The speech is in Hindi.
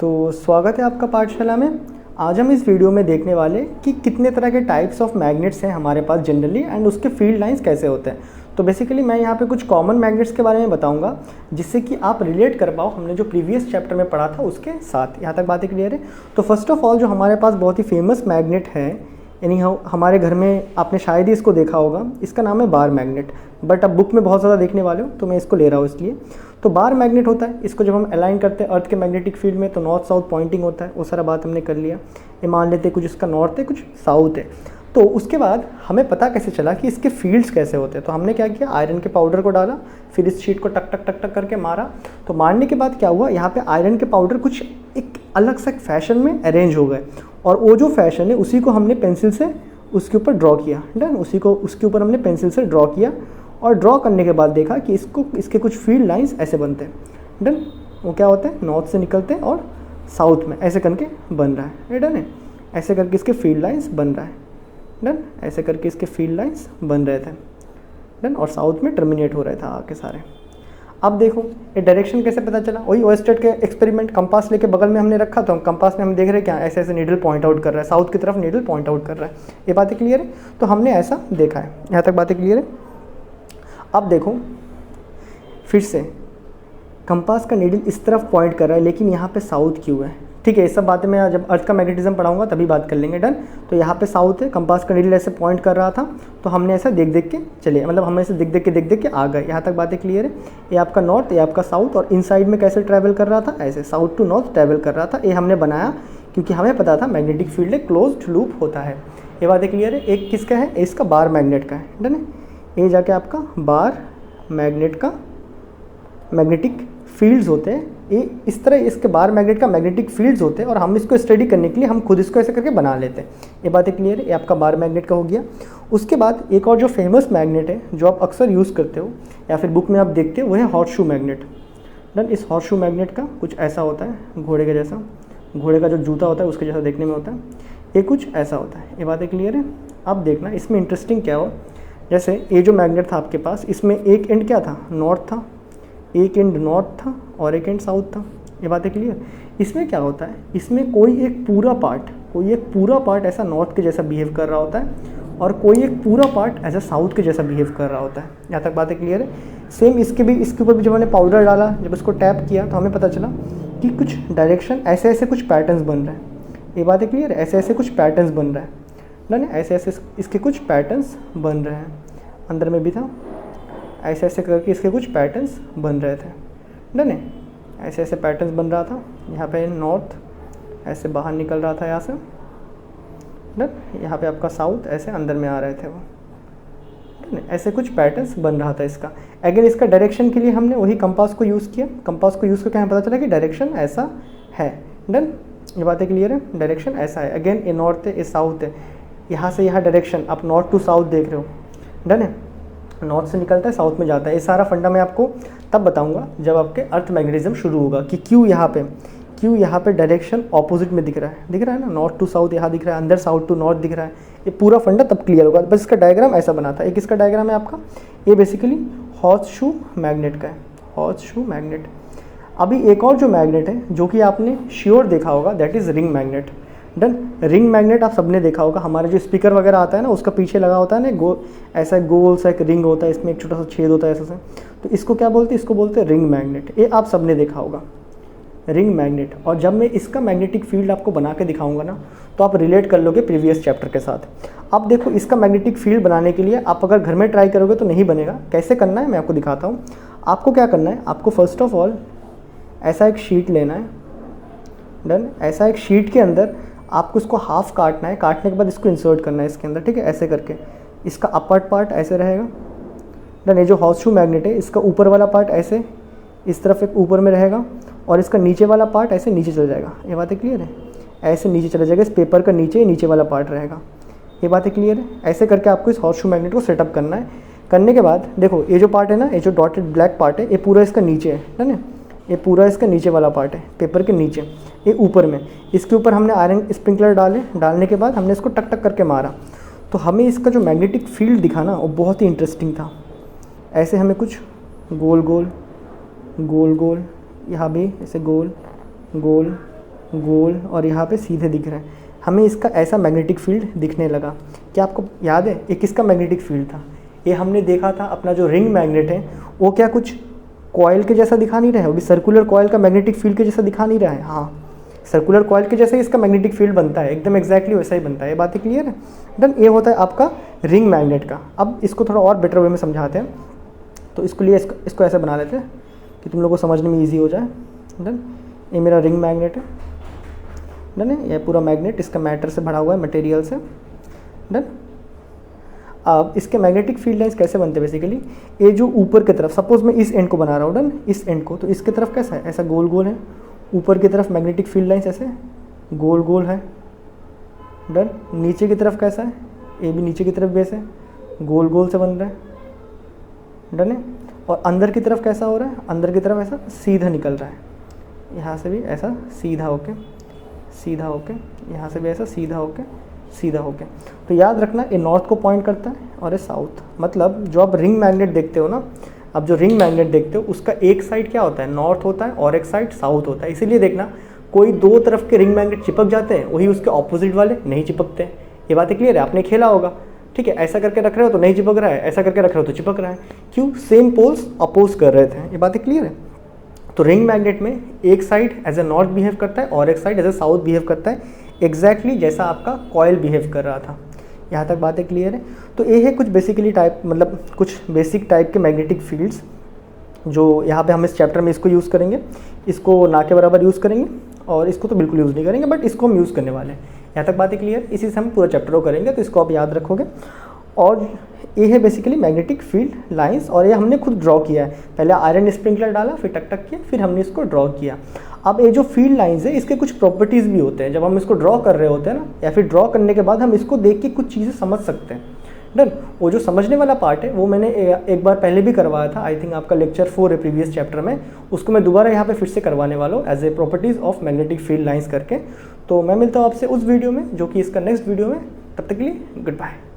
तो स्वागत है आपका पाठशाला में। आज हम इस वीडियो में देखने वाले कि कितने तरह के टाइप्स ऑफ मैग्नेट्स हैं हमारे पास जनरली एंड उसके फील्ड लाइंस कैसे होते हैं। तो बेसिकली मैं यहाँ पे कुछ कॉमन मैग्नेट्स के बारे में बताऊंगा जिससे कि आप रिलेट कर पाओ हमने जो प्रीवियस चैप्टर में पढ़ा था उसके साथ। यहाँ तक बातें क्लियर है। तो फर्स्ट ऑफ ऑल जो हमारे पास बहुत ही फेमस मैग्नेट है, यानी हमारे घर में आपने शायद ही इसको देखा होगा, इसका नाम है बार मैग्नेट। बट अब बुक में बहुत ज़्यादा देखने वाले हो तो मैं इसको ले रहा हूँ इसलिए। तो बार मैग्नेट होता है, इसको जब हम अलाइन करते हैं अर्थ के मैग्नेटिक फील्ड में तो नॉर्थ साउथ पॉइंटिंग होता है। वो सारा बात हमने कर लिया। ये मान लेते कुछ इसका नॉर्थ है कुछ साउथ है। तो उसके बाद हमें पता कैसे चला कि इसके फील्ड्स कैसे होते हैं। तो हमने क्या किया, आयरन के पाउडर को डाला, फिर इस शीट को टक टक टक टक करके मारा। तो मारने के बाद क्या हुआ, यहाँ पे आयरन के पाउडर कुछ एक अलग सा फैशन में अरेंज हो गए और वो जो फैशन है उसी को हमने पेंसिल से उसके ऊपर ड्रॉ किया। डन, उसी को उसके ऊपर हमने पेंसिल से ड्रॉ किया और ड्रॉ करने के बाद देखा कि इसके कुछ फील्ड लाइंस ऐसे बनते हैं। डन, वो क्या होते हैं, नॉर्थ से निकलते हैं और साउथ में ऐसे करके बन रहा है। डन है, ऐसे करके इसके फील्ड लाइंस बन रहा है। डन, ऐसे करके इसके फील्ड लाइंस बन रहे थे। डन, और साउथ में टर्मिनेट हो रहे थे आके सारे। अब देखो ये डायरेक्शन कैसे पता चला, वही ओएस्टेड के एक्सपेरिमेंट, कंपास लेके बगल में हमने रखा। तो हम कंपास में हम देख रहे हैं क्या, ऐसे ऐसे नीडल पॉइंट आउट कर रहा है, साउथ की तरफ नीडल पॉइंट आउट कर रहा है। ये बातें क्लियर है। तो हमने ऐसा देखा है। यहाँ तक बातें क्लियर है। अब देखो फिर से कंपास का नीडल इस तरफ पॉइंट कर रहा है लेकिन यहाँ पे साउथ क्यों है। ठीक है, ये सब बातें मैं जब अर्थ का मैग्नेटिज्म पढ़ाऊंगा तभी बात कर लेंगे। डन, तो यहाँ पे साउथ है, कंपास का नीडल ऐसे पॉइंट कर रहा था तो हमने ऐसा देख देख के चले, मतलब हम ऐसे देख देख के आ गए। यहाँ तक बातें क्लियर है। ये आपका नॉर्थ, ये आपका साउथ, और इन साइड में कैसे ट्रैवल कर रहा था, ऐसे साउथ टू नॉर्थ ट्रैवल कर रहा था। ये हमने बनाया क्योंकि हमें पता था मैग्नेटिक फील्ड एक क्लोज्ड लूप होता है। ये बातें क्लियर है। एक किसका है, इसका बार मैग्नेट का है। डन है, ये जाके आपका बार मैग्नेट का मैग्नेटिक फील्ड्स होते हैं। ये इस तरह इसके बार मैग्नेट का मैग्नेटिक फील्ड्स होते हैं और हम इसको स्टडी करने के लिए हम खुद इसको ऐसे करके बना लेते हैं। ये बातें क्लियर है। ये आपका बार मैग्नेट का हो गया। उसके बाद एक और जो फेमस मैग्नेट है जो आप अक्सर यूज़ करते हो या फिर बुक में आप देखते हो वो है हॉर्स शू मैग्नेट। डन, इस हॉर्स शू मैग्नेट का कुछ ऐसा होता है, घोड़े के जैसा, घोड़े का जो जूता होता है उसके जैसा देखने में होता है। ये कुछ ऐसा होता है। ये बातें क्लियर है। अब देखना इसमें इंटरेस्टिंग क्या हो, जैसे ये जो मैग्नेट था आपके पास, इसमें एक एंड क्या था, नॉर्थ था, एक एंड नॉर्थ था और एक एंड साउथ था। ये बातें क्लियर। इसमें क्या होता है, इसमें कोई एक पूरा पार्ट ऐसा नॉर्थ के जैसा बिहेव कर रहा होता है और कोई एक पूरा पार्ट ऐसा साउथ के जैसा बिहेव कर रहा होता है। यहाँ तक बातें क्लियर है। सेम इसके ऊपर भी जब हमने पाउडर डाला, जब इसको टैप किया तो हमें पता चला कि कुछ डायरेक्शन ऐसे ऐसे कुछ पैटर्न्स बन रहे हैं। ये बातें क्लियर है। ऐसे ऐसे कुछ पैटर्न्स बन रहा है। डन, ऐसे ऐसे इसके कुछ पैटर्न्स बन रहे हैं। अंदर में भी था, ऐसे ऐसे करके इसके कुछ पैटर्न्स बन रहे थे। डन है, ऐसे ऐसे पैटर्न्स बन रहा था। यहाँ पे नॉर्थ ऐसे बाहर निकल रहा था यहाँ से। डन, यहाँ पे आपका साउथ ऐसे अंदर में आ रहे थे वो। डन, ऐसे कुछ पैटर्न्स बन रहा था इसका। अगेन इसका डायरेक्शन के लिए हमने वही कंपास को यूज़ किया। कंपास को यूज़ करके हमें पता चला कि डायरेक्शन ऐसा है। डन, ये बातें क्लियर है। डायरेक्शन ऐसा है। अगेन ये नॉर्थ है, ये साउथ है, यहाँ से यहाँ डायरेक्शन आप नॉर्थ टू साउथ देख रहे हो। डन है, नॉर्थ से निकलता है साउथ में जाता है। ये सारा फंडा मैं आपको तब बताऊंगा जब आपके अर्थ मैग्नेटिज्म शुरू होगा कि क्यों यहाँ पे डायरेक्शन ऑपोजिट में दिख रहा है ना, नॉर्थ टू साउथ यहाँ दिख रहा है, अंदर साउथ टू नॉर्थ दिख रहा है। ये पूरा फंडा तब क्लियर होगा। बस इसका डायग्राम ऐसा बना था। एक इसका डायग्राम है आपका, ये बेसिकली हॉर्स शू मैग्नेट का है, हॉर्स शू मैग्नेट। अभी एक और जो मैग्नेट है जो कि आपने श्योर देखा होगा, that is ring magnet. Done, ring magnet आप सबने देखा होगा। हमारे जो स्पीकर वगैरह आता है ना उसका पीछे लगा होता है ना, ऐसा गोल सा एक रिंग होता है, इसमें एक छोटा सा छेद होता है ऐसा से। तो इसको क्या बोलते हैं, इसको बोलते हैं रिंग मैग्नेट। ये आप सबने देखा होगा, रिंग मैग्नेट। और जब मैं इसका मैग्नेटिक फील्ड आपको बना के दिखाऊंगा ना तो आप रिलेट कर लोगे प्रीवियस चैप्टर के साथ। अब देखो इसका मैग्नेटिक फील्ड बनाने के लिए आप अगर घर में ट्राई करोगे तो नहीं बनेगा। कैसे करना है मैं आपको दिखाता हूँ। आपको क्या करना है, आपको फर्स्ट ऑफ ऑल ऐसा एक शीट लेना है। डन, ऐसा एक शीट के अंदर आपको इसको हाफ काटना है। काटने के बाद इसको इंसर्ट करना है इसके अंदर। ठीक है, ऐसे करके इसका अपर पार्ट ऐसे रहेगा। डन, ये जो हॉर्स शू मैग्नेट है इसका ऊपर वाला पार्ट ऐसे इस तरफ एक ऊपर में रहेगा और इसका नीचे वाला पार्ट ऐसे नीचे चला जाएगा। ये बातें क्लियर है। ऐसे नीचे चला जाएगा, इस पेपर का नीचे वाला पार्ट रहेगा। ये बातें क्लियर है। ऐसे करके आपको इस हॉर्स शू मैग्नेट को सेटअप करना है। करने के बाद देखो ये जो पार्ट है ना, ये जो डॉटेड ब्लैक पार्ट है, ये पूरा इसका नीचे है। डन है, ये पूरा इसका नीचे वाला पार्ट है, पेपर के नीचे। ये ऊपर में, इसके ऊपर हमने आयरन स्प्रिंकलर डालने के बाद हमने इसको टक टक करके मारा तो हमें इसका जो मैग्नेटिक फील्ड दिखा ना वो बहुत ही इंटरेस्टिंग था। ऐसे हमें कुछ गोल गोल यहाँ भी ऐसे गोल गोल गोल और यहाँ पे सीधे दिख रहे हैं, हमें इसका ऐसा मैग्नेटिक फील्ड दिखने लगा। क्या आपको याद है ये किसका मैग्नेटिक फील्ड था? ये हमने देखा था अपना जो रिंग मैग्नेट है वो क्या कुछ कॉयल के जैसा दिखा नहीं रहा है, वो भी सर्कुलर कॉयल का मैग्नेटिक फील्ड के जैसा दिखा नहीं रहा है। हाँ, सर्कुलर कॉयल के जैसे इसका मैग्नेटिक फील्ड बनता है, एकदम एग्जैक्टली वैसा ही बनता है। ये बातें क्लियर है? डन। ये होता है आपका रिंग मैग्नेट का। अब इसको थोड़ा और बेटर वे में समझाते हैं, तो इसके लिए इसको ऐसे बना लेते हैं कि तुम लोगों को समझने में ईजी हो जाए। डन। ये मेरा रिंग मैग्नेट है। डन है। ये पूरा मैग्नेट इसका मैटर से भरा हुआ है, मटेरियल से। डन। अब इसके मैग्नेटिक फील्ड लाइंस कैसे बनते हैं? बेसिकली ये जो ऊपर की तरफ, सपोज मैं इस एंड को बना रहा हूँ, डन, इस एंड को, तो इसकी तरफ कैसा है? ऐसा गोल गोल है। ऊपर की तरफ मैग्नेटिक फील्ड लाइंस ऐसे गोल गोल है। डन। नीचे की तरफ कैसा है? ये भी नीचे की तरफ बेस है, गोल गोल से बन रहा है। डन है। और अंदर की तरफ कैसा हो रहा है? अंदर की तरफ ऐसा सीधा निकल रहा है, यहाँ से भी ऐसा सीधा होके, सीधा होके, यहाँ से भी ऐसा सीधा होके, सीधा होके। तो याद रखना ये नॉर्थ को पॉइंट करता है और ये साउथ। मतलब जो आप रिंग मैग्नेट देखते हो ना, अब जो रिंग मैग्नेट देखते हो उसका एक साइड क्या होता है? नॉर्थ होता है और एक साइड साउथ होता है। इसीलिए देखना कोई दो तरफ के रिंग मैग्नेट चिपक जाते हैं, वही उसके ऑपोजिट वाले नहीं चिपकते हैं। ये बातें क्लियर है? आपने खेला होगा, ठीक है? ऐसा करके रख रहे हो तो नहीं चिपक रहा है, ऐसा करके रख रहे हो तो चिपक रहा है। क्यों? सेम पोल्स अपोज कर रहे थे। ये बातें क्लियर है? तो रिंग मैग्नेट में एक side as a north behave करता है और एक side as a south behave करता है, एग्जैक्टली जैसा आपका कॉयल बिहेव कर रहा था। यहाँ तक बातें क्लियर है? तो ये है कुछ बेसिकली टाइप, मतलब कुछ बेसिक टाइप के मैग्नेटिक फील्ड्स जो यहाँ पे हम इस चैप्टर में इसको यूज़ करेंगे। इसको ना के बराबर यूज़ करेंगे और इसको तो बिल्कुल यूज़ नहीं करेंगे, बट इसको हम यूज़ करने वाले हैं। यहाँ तक बातें क्लियर? इसी से हम पूरा चैप्टर को करेंगे, तो इसको आप याद रखोगे। और ये है बेसिकली मैग्नेटिक फील्ड लाइंस, और ये हमने खुद ड्रॉ किया है। पहले आयरन स्प्रिंकलर डाला, फिर टक टक किया, फिर हमने इसको ड्रॉ किया। अब ये जो फील्ड लाइंस है इसके कुछ प्रॉपर्टीज़ भी होते हैं। जब हम इसको ड्रॉ कर रहे होते हैं ना, या फिर ड्रॉ करने के बाद हम इसको देख के कुछ चीज़ें समझ सकते हैं। डन। वो जो समझने वाला पार्ट है वो मैंने एक बार पहले भी करवाया था, आई थिंक आपका लेक्चर 4 है प्रीवियस चैप्टर में। उसको मैं दोबारा यहाँ पे फिर से करवाने वाला हूँ as a properties of magnetic field lines करके। तो मैं मिलता हूँ आपसे उस वीडियो में, जो कि इसका नेक्स्ट वीडियो में। तब तक के लिए गुड बाय।